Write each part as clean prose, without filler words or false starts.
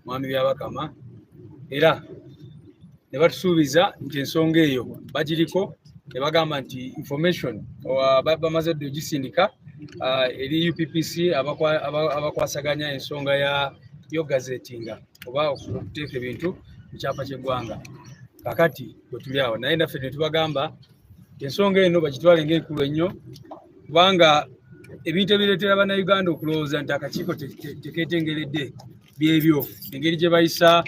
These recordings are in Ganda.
mwami Byabakama era ne batusuubiza nti ensonga eyo bagiriko ne bagamba nti information bamaze ogisindika eri UPPC abakwasaganya ensonga yo gazetinga oba okuteeka ebintu mu kyapa ky'eggwanga. Kakati bwe tuli awo naye naffe ne tubagamba ensonga eno bagitwale ng'enkulu ennyo kubanga ebintu ebireetera bannayuganda okulowooza nti akakiiko tekeetengeredde byebyo engeri gye bayisa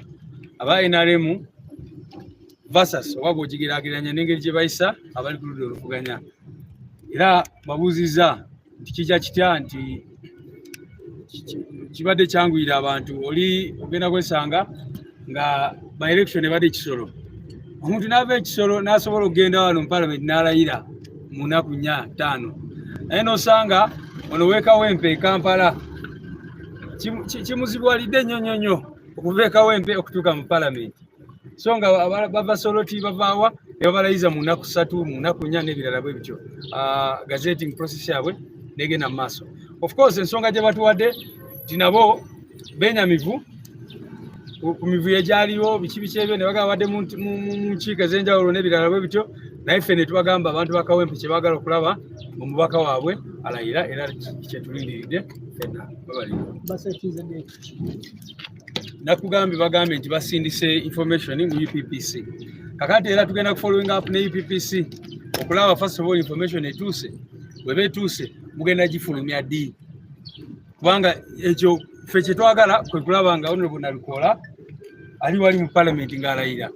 aba NRM versus oba bw'ogigeraageranya n'engeri gye bayisa abali ku ludda oluvuganya. Era babuuzizza nti kijja kitya nti kibadde kyanguyira abantu oli ogenda kwesanga nga by election ebadde ekisolo omuntu n'ava ekisolo n'asobola okugenda wano mu parliament n'alayira mu nnaku 4-5 naye n'osanga ono w'Ekawempe e Kampala kimuzibwalidde nnyo okuva e Kawempe okutuuka mu parliament so nga bava Soloti bavaawa ne babalayiza mu nnaku 3 mu nnaku 4 n'ebirala bwe bityo gazetting process yabwe negenda mu maaso. Of course ensonga gye batuwadde tinabo benyamivu ku mivu egyaliwo biki ebyo ne bagabadde mu nkiiko ez'enjawulo n'ebirala bwe bityo naye ffe ne tubagamba abantu ba Kawempe kye baagala okulaba omubaka waabwe alayira era kyetulindiridde fenna nakugambye bagambye nti basindise information mu UPPC kakati era tugenda kufollowing up ne UPPC okulaba first of all information etuuse bweba etuuse mugenda gifulumya ddi kubanga ekyo ffe kye twagala kwe kulaba nga Honorable Nalukoola ali wali mu parliament ng'alayira.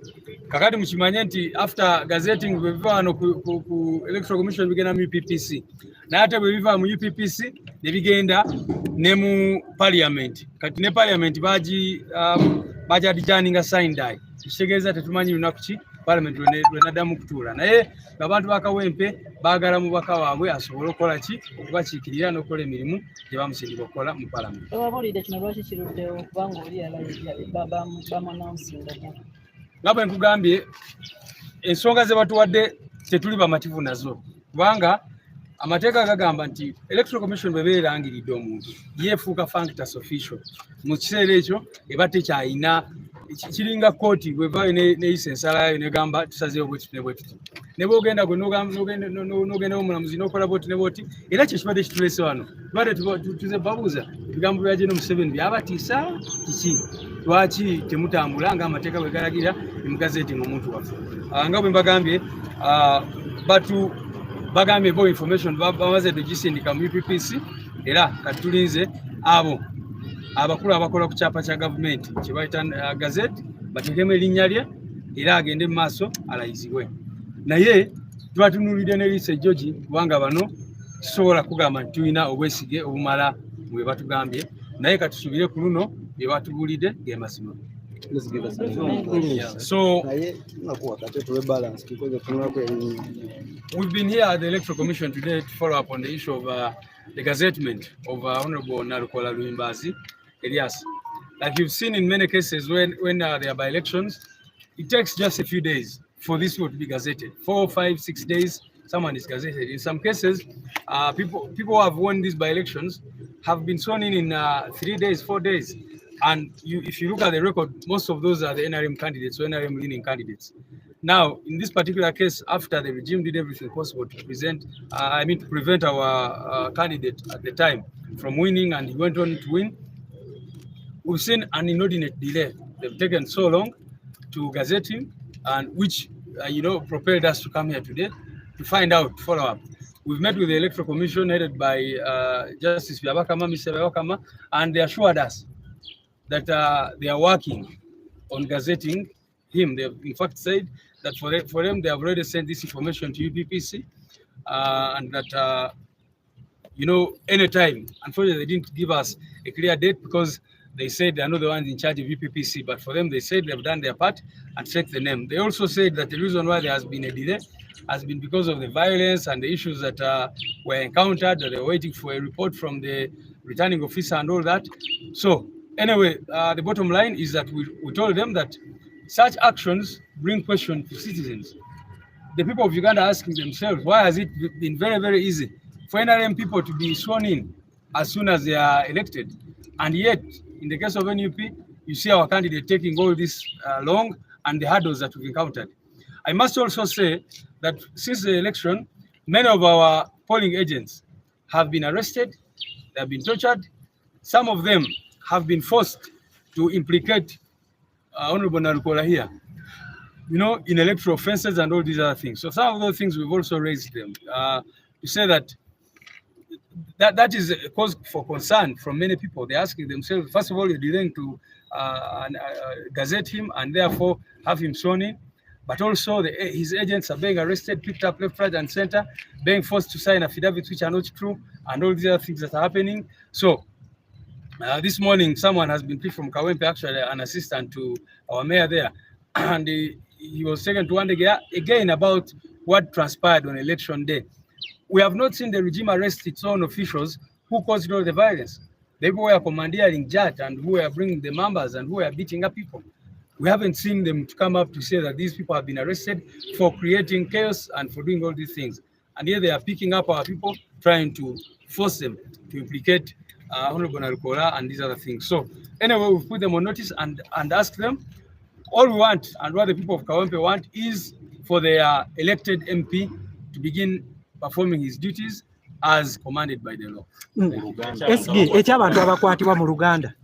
Kakati mukimanye nti after gazetting bwe biva wano ku Electoral Commission bigenda mu UPPC naye ate bwe biva mu UPPC ne bigenda ne mu parliament kati ne parliament bagyadijaaninga sign die kitegeeza tetumanyi lunaku ki parliament lwenaddamu kutuula naye abantu ba Kawempe baagala mubaka waabwe asobole okukola ki okubakiikirira n'okukola emirimu gye bamusindika okukola mu parliament. Obabuulidde kino lwaki kiruddewo kubanga oli bamunansinga nga bwe nkugambye ensonga ze batuwadde tetuli bamativu nazo kubanga amateeka gagamba nti Electoral Commission bwe beerangiridde omuntu yeefuuka functus official mu kiseera ekyo eba tekyayina kiringa kooti bwevaayo neyisa ensalayo negamba tusazeewo bwetuti ne bwetuti ne bwogenda gwe n'ogenda omulamuzi n'okola bwoti ne bwoti era kye kibadde kitulese wano tubadde tuze babuuza ebigambo bya General Museveni byabatiisa kiki lwaki temutambula ng'amateeka bwe galagira ne mugazetinga omuntu waffe nga bwe mbagambye bagambye bo information bamaze ogisindika mu UPPC era kati tulinze abo abakulu abakola ku kyapa kya gavumenti kye bayita gazette bateekemu erinnya lye era agende mu maaso alayizibwe naye tubatunuulidde ne liisa ejjogi kubanga bano tusobola kugamba nti tulina obwesige obumala mu bye batugambye naye katusubire ku luno bye batubuulidde ge mazima. So we've been here at the Electoral Commission today to follow up on the issue of the gazettement of Honorable Nalukoola Luimbazi Elias. Like you've seen in many cases when there are by-elections, it takes just a few days for this to be gazetted. 4, 5, 6 days, someone is gazetted. In some cases, people who have won these by-elections have been sworn in 3 days, 4 days. And if you look at the record, most of those are the NRM candidates or NRM leaning candidates. Now, in this particular case, after the regime did everything possible to prevent our candidate at the time from winning, and he went on to win, we've seen an inordinate delay. They've taken so long to gazette him, and which propelled us to come here today to find out, follow up. We've met with the Electoral Commission headed by Justice Byabakama, Mr. Byabakama, and they assured us that they are working on gazetting him. They have in fact said that for them they have already sent this information to UPPC and that anytime. Unfortunately, they didn't give us a clear date because they said they are not the ones in charge of UPPC, but for them they said they have done their part and set the name. They also said that the reason why there has been a delay has been because of the violence and the issues that were encountered, that they were waiting for a report from the returning officer and all that. So anyway, the bottom line is that we told them that such actions bring question to citizens. The people of Uganda are asking themselves, why has it been very, very easy for NRM people to be sworn in as soon as they are elected? And yet, in the case of NUP, you see our candidate taking all this long and the hurdles that we've encountered. I must also say that since the election, many of our polling agents have been arrested, they have been tortured. Some of them have been forced to implicate Honorable Nalukoola here, in electoral offenses and all these other things. So some of those things we've also raised them to say that is a cause for concern from many people. They're asking themselves, first of all, you're delaying to gazette him and therefore have him sworn in, but also his agents are being arrested, picked up left, right, and center, being forced to sign affidavits which are not true, and all these other things that are happening. So this morning, someone has been picked from Kawempe, actually an assistant to our mayor there, and he was taken to one again about what transpired on election day. We have not seen the regime arrest its own officials who caused all the violence. They were commandeering JAT and who were bringing the members and who were beating up people. We haven't seen them to come up to say that these people have been arrested for creating chaos and for doing all these things. And here they are picking up our people, trying to force them to implicate Honorable Nalukoola and these other things. So anyway, we've put them on notice and asked them. All we want and what the people of Kawempe want is for their elected MP to begin performing his duties as commanded by the law. SG ekyabantu abakwatibwa mu Luganda.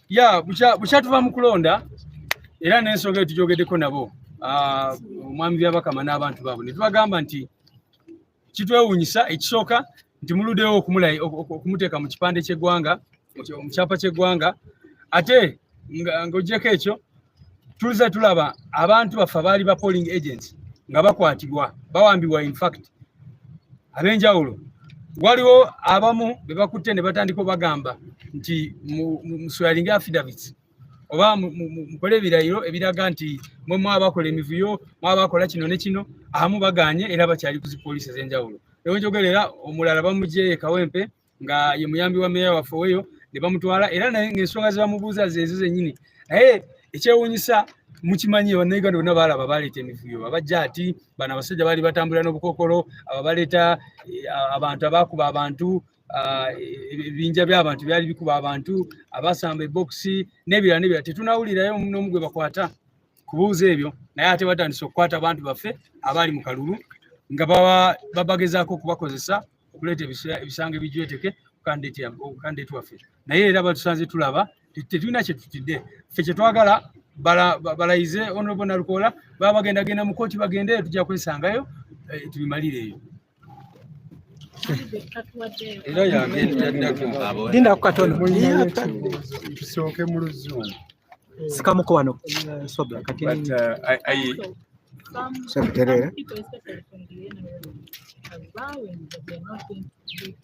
Yeah, bukyatuva mu kulonda era n'ensonga tujogeddeko nabo omwami Byabakama n'abantu baabo ne tubagamba nti kitwewuunyisa ekisooka nti muluddeyo okumuteeka mu kipande ky'eggwanga, mu kyapa ky'eggwanga, ate ng'oggyeko ekyo tuliza tulaba abantu baffe abaali ba polling agents nga bakwatibwa bawambibwa. In fact ab'enjawulo waliwo abamu be bakutte ne batandika bagamba nti muswalinga affidavits oba mukole ebirayiro ebiraga nti mwe mwabakola emivuyo mwabakola kino ne kino, abamu baganye era bakyali ku zipoliisi ez'enjawulo. Ewenjogerera omulala bamugye Kawempe nga ye muyambi wa meya waffe weyo ne bamutwala era n'ensonga ze bamubuuza zezo zennyini. Naye ekyewuunyisa mukimanyi bannayuganda bonna baalaba baleeta emivuyo, abajja ati bano abasajja baali batambulira n'obukokolo, ababaleeta abantu abakuba abantu, ebibinja by'abantu byali bikuba abantu, abasamba ebokisi n'ebirala. Tetunawulirayo n'omu gwe bakwata kubuuza ebyo, naye ate batandise okukwata abantu baffe abaali mu kalulu nga babagezaako okubakozesa okuleeta ebisango ebijweteke okukandidate waffe. Naye era batusanze tulaba tetulina kye tutidde. Ffe kye twagala balayize Honorable Nalukoola, baba bagenda mu kooti bagende, tujja kwesangayo tubimalire eyo. Era yagenda Linda ku katono tusooke mu Luzungu. sikamuko wano sobla But katini Some people, especially from the NRM, are vowing that they're not going to let you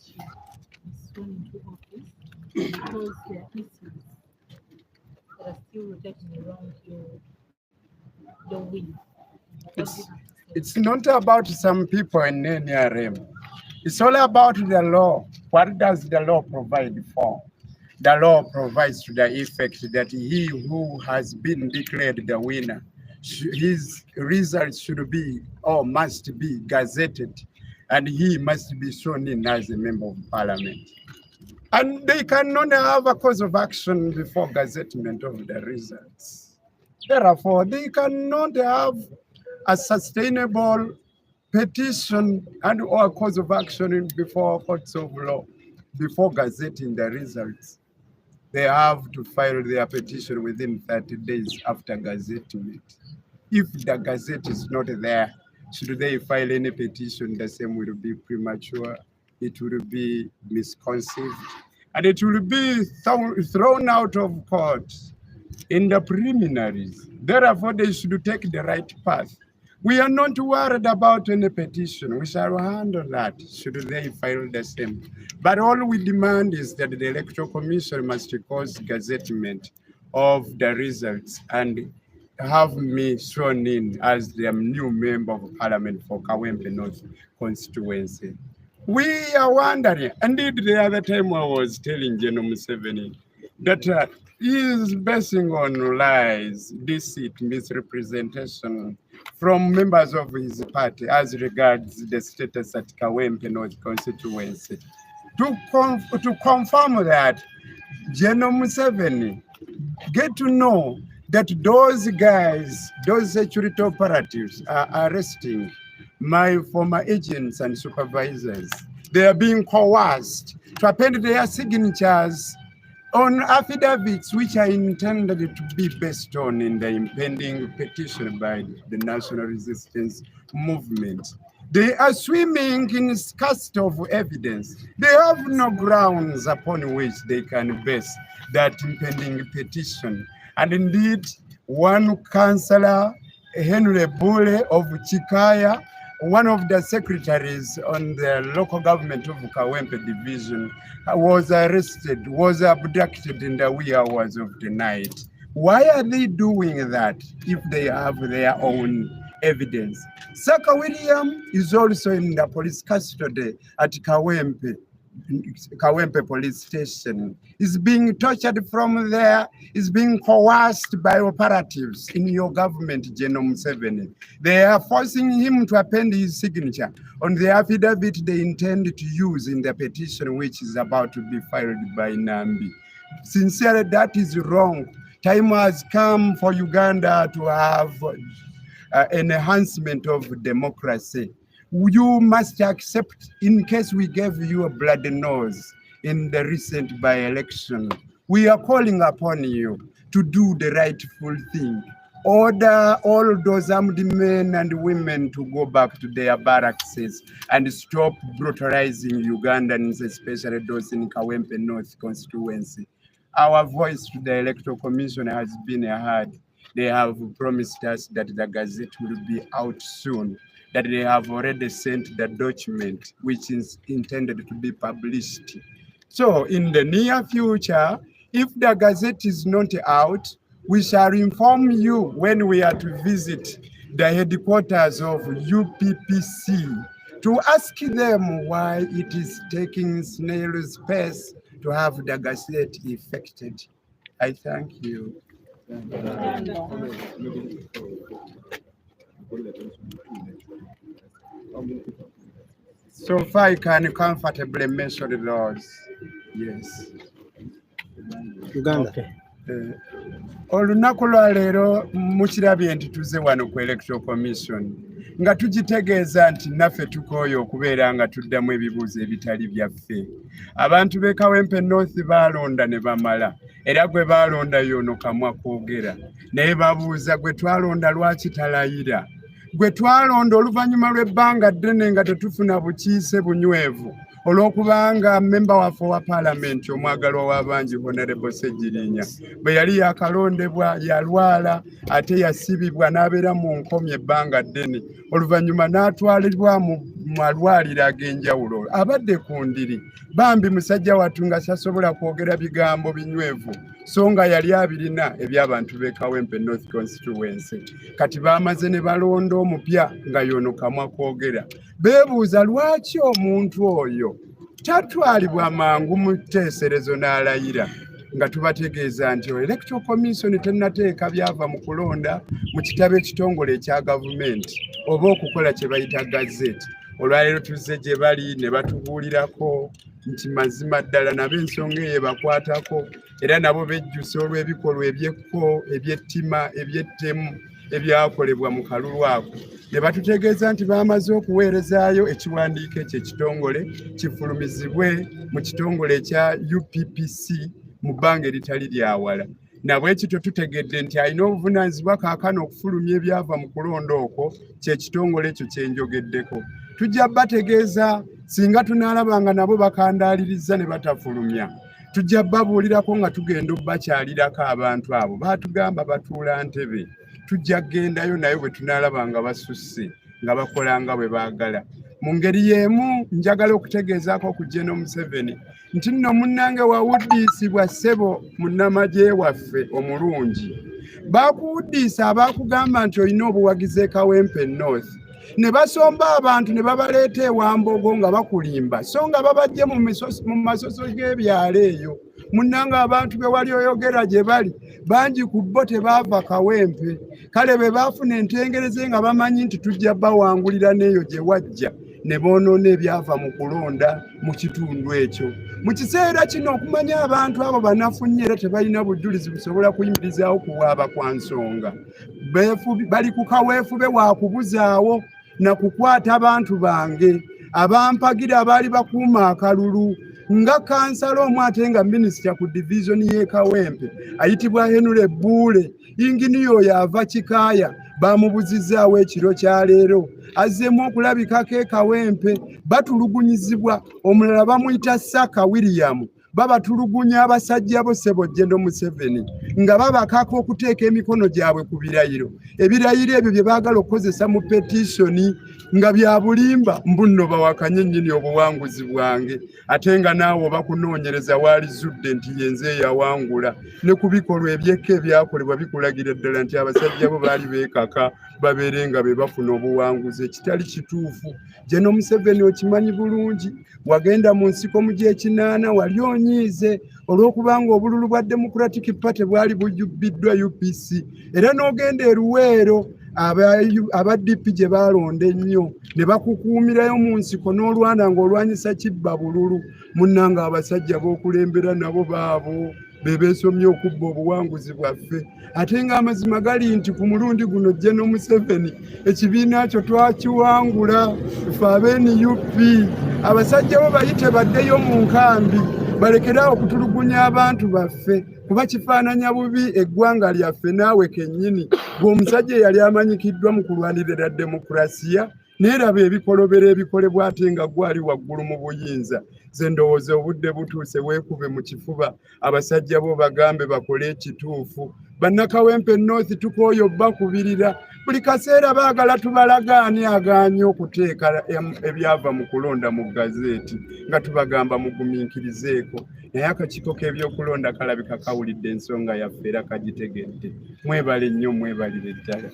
be sworn into office because there are issues that are still rotating around your win. It's not about some people in NRM. It's all about the law. What does the law provide for? The law provides to the effect that he who has been declared the winner, his results should be or must be gazetted, and he must be sworn in as a member of parliament. And they cannot have a cause of action before gazettement of the results. Therefore, they cannot have a sustainable petition and or cause of action before courts of law, before gazetting the results. They have to file their petition within 30 days after gazetting it. If the gazette is not there, should they file any petition, the same will be premature, it will be misconceived, and it will be thrown out of court in the preliminaries. Therefore, they should take the right path. We are not worried about any petition. We shall handle that, should they file the same. But all we demand is that the Electoral Commission must cause gazettement of the results and have me sworn in as the new member of parliament for Kawempe North constituency. We are wondering, indeed the other time I was telling General Museveni that he is basing on lies, deceit, misrepresentation from members of his party as regards the status at Kawempe North constituency. To confirm that, General Museveni get to know that those guys, those security operatives are arresting my former agents and supervisors. They are being coerced to append their signatures on affidavits which are intended to be based on in the impending petition by the National Resistance Movement. They are swimming in scarcity of evidence. They have no grounds upon which they can base that impending petition. And indeed, one councillor, Henry Bule of Chikaya, one of the secretaries on the local government of Kawempe division, was arrested, was abducted in the wee hours of the night. Why are they doing that if they have their own evidence? Saka William is also in the police custody at Kawempe police station. Is being tortured from there, is being coerced by operatives in your government, Genome 7. They are forcing him to append his signature on the affidavit they intend to use in the petition which is about to be filed by Nambi. Sincerely, that is wrong. Time has come for Uganda to have an enhancement of democracy. You must accept, in case we gave you a bloody nose in the recent by-election, we are calling upon you to do the rightful thing. Order all those armed men and women to go back to their barracks and stop brutalizing Ugandans, especially those in Kawempe North constituency. Our voice to the Electoral Commission has been heard. They have promised us that the Gazette will be out soon, that they have already sent the document which is intended to be published. So in the near future, if the Gazette is not out, we shall inform you when we are to visit the headquarters of UPPC to ask them why it is taking snail's pace to have the Gazette effected. I thank you. So far, I can comfortably mention those. Yes. Uganda. Okay. Olunaku lwa leero mukirabye nti tuzze wano ku Electoral Commission nga tugitegeeza nti naffe tukooye okubeera nga tuddamu ebibuuzo ebitali byaffe. Abantu b'e Kawempe North baalonda ne bamala, era gwe baalonda y'ono kamwa koogera, naye babuuza gwe twalonda lwaki talayira, gwe twalonda oluvannyuma lw'ebbanga ddene nga tetufuna bukiise bunywevu olw'okubanga memba waffe wa paalamenti omwagalwa w'abangi Honorable Ssegirinya bwe yali yakalondebwa yalwala ate yasibibwa n'abeera mu nkomyi ebbanga ddene, oluvannyuma n'atwalibwa mu malwaliro ag'enjawulo. Abadde ku ndiri bambi musajja wattu nga tasobola kwogera bigambo binywevu so nga yali abirina eby'abantu b'e Kawempe North constituency. Kati bamaze ne balonda omupya nga y'ono kamwa koogera. Beebuuza lwaki omuntu oyo tatwalibwa mangu mu tteeserezo n'alayira, nga tubategeeza nti Electoral Commission tennateeka byava mu kulonda mu kitabo ekitongole ekya gavumenti oba okukola kye bayita gazette. Olwaleero tuzze gye bali ne batubuulirako nti mazima ddala nabo ensonga eyo bakwatako, era nabo bejjusa olw'ebikolwa ebyekko, ebyettima, ebyettemu ebyakolebwa mu kalulu ako. Ne batutegeeza nti bamaze okuweerezaayo ekiwandiiko ekyo ekitongole kifulumizibwe mu kitongole ekya UPPC mu bbanga eritali lyawala. Nabwekityo tutegedde nti alina obuvunaanyizibwa kaakano okufulumya ebyava mu kulonda okwo, ky'ekitongole ekyo kye njogeddeko. Tujja bategeeza singa tunaalabanga nabo bakandaaliriza ne batafulumya, tujja babuulirako nga tugenda obbakyalirako abantu abo. Baatugamba batuula Ntebe, tujja gendayo naye bwe tunaalabanga basusse nga bakola nga bwe baagala. Mu ngeri y'emu njagala okutegeezaako ku Genome 7 nti nno munnange wawuddiisibwa ssebo munnamagye waffe omulungi. Baakuwuddiisa abaakugamba nti olina obuwagizi e Kawempe North, ne basomba abantu ne babaleeta ewambogo nga bakulimba so nga babajje mu masoso g'ebyalo eyo. Munnanga abantu be wali oyogera gye bali bangi ku bo tebaava Kawempe, kale be baafuna entengereze nga bamanyi nti tujja bawangulira n'eyo gye wajja ne bonoona ebyava mu kulonda mu kitundu ekyo. Mu kiseera kino okumanya abantu abo banafu nnyo era tebalina bujulizi busobola kuyimirizaawo kuwaaba kwa nsonga. Bali ku kaweefube wa kubuzaawo na kukwata abantu bange abampagira abaali bakuuma akalulu nga kansala omu ate nga minisita ku division y'e Kawempe ayitibwa Henry Buule inginiyo yava Kikaaya bamubuzizaawo ekiro kya leero azzeemu okulabikako e Kawempe batulugunyizibwa omulala bamuyita Saka William babatulugunya abasajja bo Ssebojjendo Museveni nga babakako okuteeka emikono gyabwe ku birayiro. Ebirayiro ebyo bye baagala okukozesa mu petitioni nga bya bulimba mbunno bawakanye nnyini obuwanguzi bwange ate nga naawe bakunoonyereza waali zudde nti yenze yawangula ne ku bikolwa ebyekka ebyakolebwa bikulagira ddala nti abasajja bo baali beekaka babeere nga be bafuna obuwanguzi ekitali kituufu. Jeno Museveni okimanyi bulungi, wagenda mu nsiko mu gy'ekinaana wali onyiize olw'okubanga obululu bwa Democratic Party bwali bujjubbiddwa UPC era n'ogenda e Luweero aba DP gye baalonda ennyo ne bakukuumirayo mu nsiko n'olwana ng'olwanyisa kibba bululu munnanga abasajja b'okulembera nabo baabo bebeesomye okubba obuwanguzi bwaffe ate ng'amazima gali nti ku mulundi guno Jeno Museveni ekibiina kyo twakiwangula ffe ab'NUP abasajja bo bayite baddeyo mu nkambi balekerawo okutulugunya abantu baffe kuba kifaananya bubi eggwanga lyaffe naawe kennyini ng'omusajja eyali amanyikiddwa mu kulwanirira demokulasiya neeraba ebikolobera ebikolebwa ate nga gwali waggulu mu buyinza. Ze ndowooza obudde butuuse weekube mu kifuba abasajja bo bagambe bakole ekituufu. Bannakawempe North tukooyo bakubirira buli kaseera baagala tubalagaanye agaanye okuteeka ebyava mu kulonda mu gazeeti nga tubagamba mugumiikirizeeko naye akakiiko k'ebyokulonda kalabika kawulidde ensonga yaffe era kagitegedde. Mwebale nnyo mwebalire ddala.